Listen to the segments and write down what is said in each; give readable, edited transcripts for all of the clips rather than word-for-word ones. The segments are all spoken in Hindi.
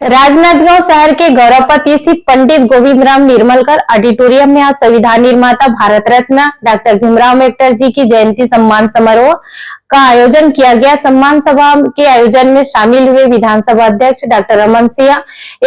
राजनांदगांव शहर के गौरवपति स्थित पंडित गोविंदराम निर्मलकर ऑडिटोरियम में आज संविधान निर्माता भारत रत्न डॉक्टर भीमराव अम्बेडकर जी की जयंती सम्मान समारोह का आयोजन किया गया। सम्मान सभा के आयोजन में शामिल हुए विधानसभा अध्यक्ष डॉक्टर रमन सिंह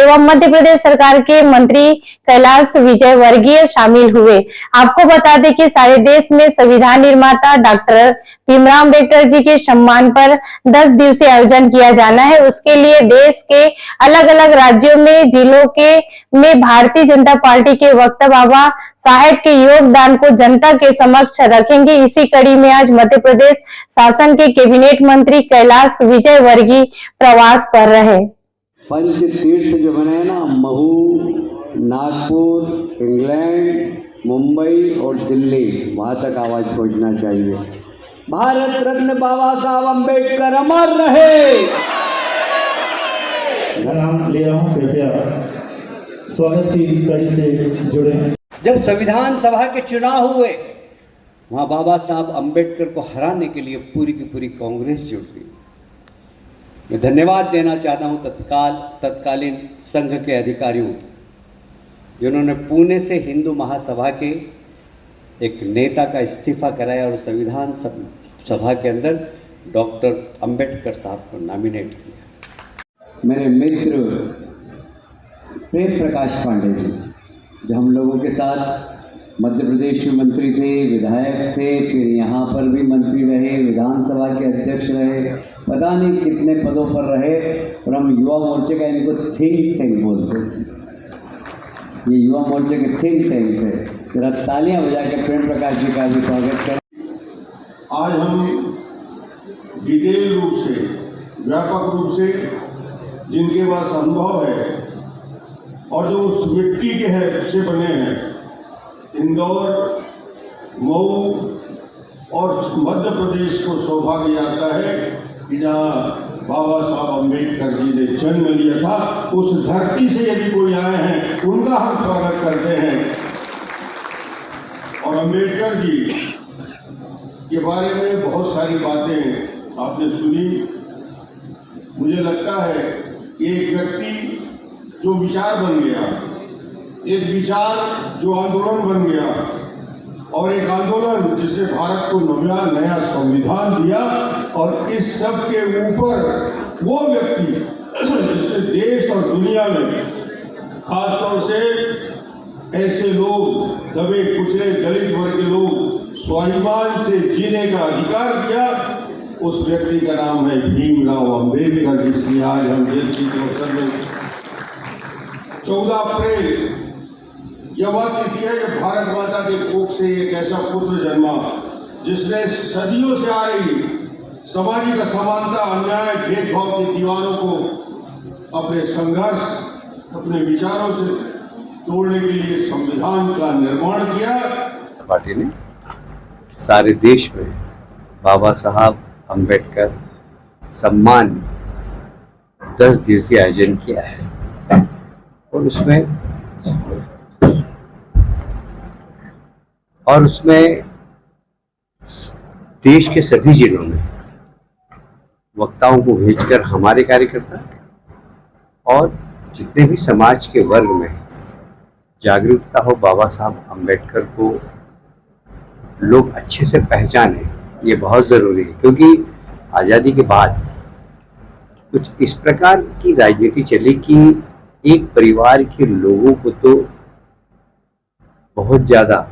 एवं मध्य प्रदेश सरकार के मंत्री कैलाश विजयवर्गीय शामिल हुए। आपको बता दें कि सारे देश में संविधान निर्माता डॉक्टर भीमराव अम्बेडकर जी के सम्मान पर 10 दिवसीय आयोजन किया जाना है। उसके लिए देश के अलग अलग राज्यों में जिलों के में भारतीय जनता पार्टी के वक्ता बाबा साहेब के योगदान को जनता के समक्ष रखेंगे। इसी कड़ी में आज मध्य प्रदेश शासन के कैबिनेट मंत्री कैलाश विजयवर्गीय प्रवास पर रहे। पंच तीर्थ जो बने ना, महू, नागपुर, इंग्लैंड, मुंबई और दिल्ली, वहां तक आवाज पहुंचना चाहिए। भारत रत्न बाबा साहब अम्बेडकर अमर रहे। मैं नाम ले रहा हूँ, कृपया स्वागत की कड़ी से जुड़े। जब संविधान सभा के चुनाव हुए, वहां बाबा साहब अम्बेडकर को हराने के लिए पूरी की पूरी कांग्रेस जुट गई। मैं धन्यवाद देना चाहता हूं तत्कालीन संघ के अधिकारियों को, जिन्होंने पुणे से हिंदू महासभा के एक नेता का इस्तीफा कराया और संविधान सभा के अंदर डॉक्टर अम्बेडकर साहब को नॉमिनेट किया। मेरे मित्र प्रेम प्रकाश पांडे जी, जो हम लोगों के साथ मध्य प्रदेश में मंत्री थे, विधायक थे, फिर यहाँ पर भी मंत्री रहे, विधानसभा के अध्यक्ष रहे, पता नहीं कितने पदों पर रहे। और हम युवा मोर्चे का इनको थिंक टैंक बोलते थे। ये युवा मोर्चे के थिंक टैंक थे। जरा तालियां बजा के प्रेम प्रकाश जी का भी स्वागत करें। आज हम डिटेल रूप से, व्यापक रूप से जिनके पास अनुभव है और जो उस मिट्टी के है से बने हैं, इंदौर, मऊ और मध्य प्रदेश को सौभाग्य आता है कि जहाँ बाबा साहब अम्बेडकर जी ने जन्म लिया था, उस धरती से यदि कोई आए हैं उनका हम स्वागत करते हैं। और अम्बेडकर जी के बारे में बहुत सारी बातें आपने सुनी। मुझे लगता है कि एक व्यक्ति जो विचार बन गया, एक विचार जो आंदोलन बन गया, और एक आंदोलन जिसने भारत को नया संविधान दिया, और इस सब के ऊपर वो व्यक्ति जिसने देश और दुनिया में खासतौर से ऐसे लोग, दबे कुचले दलित वर्ग के लोग स्वाभिमान से जीने का अधिकार दिया, उस व्यक्ति का नाम है भीमराव अम्बेडकर, जिसकी आज हम जयंती के अवसर में 14 अप्रैल यह बात तिथि है कि भारत माता के कोख से एक ऐसा पुत्र जन्मा जिसने सदियों से आ रही सामाजिक असमानता, अन्याय, भेदभाव की दीवारों को अपने संघर्ष, अपने विचारों से तोड़ने के लिए संविधान का निर्माण किया। पार्टी ने सारे देश में बाबा साहब अम्बेडकर सम्मान 10 दिवसीय आयोजन किया है, और उसमें देश के सभी जिलों में वक्ताओं को भेजकर हमारे कार्यकर्ता और जितने भी समाज के वर्ग में जागरूकता हो, बाबा साहब अम्बेडकर को लोग अच्छे से पहचाने, ये बहुत ज़रूरी है। क्योंकि आज़ादी के बाद कुछ इस प्रकार की राजनीति चली कि एक परिवार के लोगों को तो बहुत ज़्यादा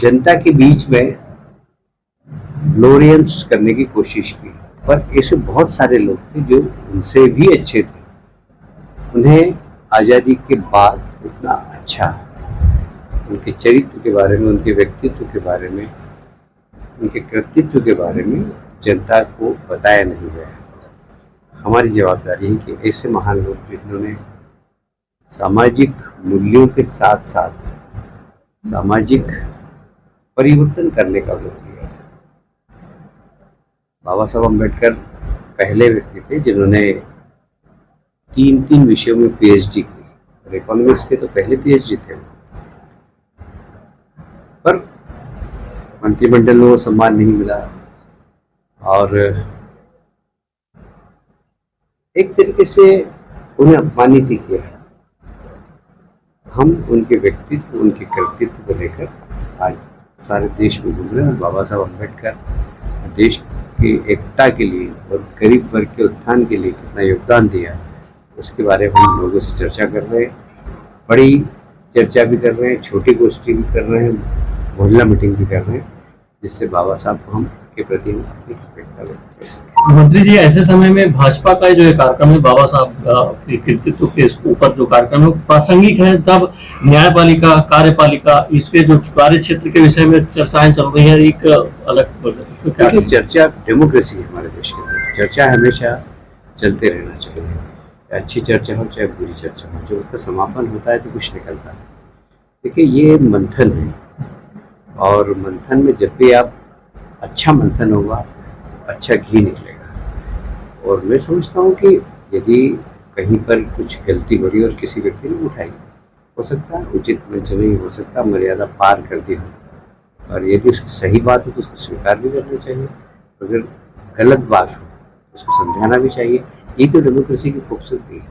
जनता के बीच में ग्लोरियंस करने की कोशिश की, पर ऐसे बहुत सारे लोग थे जो उनसे भी अच्छे थे। उन्हें आज़ादी के बाद उतना अच्छा उनके चरित्र के बारे में, उनके व्यक्तित्व के बारे में, उनके कृतित्व के बारे में जनता को बताया नहीं गया। हमारी जवाबदारी है कि ऐसे महान लोग जिन्होंने सामाजिक मूल्यों के साथ साथ सामाजिक परिवर्तन करने का वो किया। बाबा साहब अम्बेडकर पहले व्यक्ति थे जिन्होंने 3 विषयों में पीएचडी की, और इकोनॉमिक्स के तो पहले पीएचडी थे, पर मंत्रिमंडल में वो सम्मान नहीं मिला। और एक तरीके से उन्हें अपमानित ही किया है। हम उनके व्यक्तित्व, उनके कर्तृत्व को लेकर आज सारे देश में घूम रहे हैं। बाबा साहब अम्बेडकर देश की एकता के लिए और गरीब वर्ग के उत्थान के लिए कितना योगदान दिया, उसके बारे में हम लोगों से चर्चा कर रहे हैं। बड़ी चर्चा भी कर रहे हैं, छोटी गोष्ठी भी कर रहे हैं, मोहल्ला मीटिंग भी कर रहे हैं, जिससे बाबा साहब को हम के प्रति हम अपनी कृतज्ञता व्यक्त कर सकें। मंत्री जी, ऐसे समय में भाजपा का जो एक कार्यक्रम है, बाबा साहब के कृतित्व के ऊपर जो कार्यक्रम है, प्रासंगिक है, तब न्यायपालिका, कार्यपालिका, इसके जो कार्य क्षेत्र के विषय में चर्चाएं चल रही है। एक अलग चर्चा डेमोक्रेसी है हमारे देश के अंदर, चर्चा हमेशा चलते रहना चाहिए। अच्छी चर्चा हो चाहे बुरी चर्चा हो, जब उसका समापन होता है तो कुछ निकलता है। देखिए, ये मंथन है, और मंथन में जब भी आप अच्छा मंथन होगा, अच्छा घी निकलेगा। और मैं समझता हूँ कि यदि कहीं पर कुछ गलती हो रही है और किसी व्यक्ति ने उठाई, हो सकता है उचित मंच नहीं, हो सकता है मर्यादा पार कर दी हो, और यदि उसकी सही बात हो तो उसको स्वीकार भी करना चाहिए। अगर गलत बात हो उसको समझाना भी चाहिए। ये तो डेमोक्रेसी की खूबसूरती है।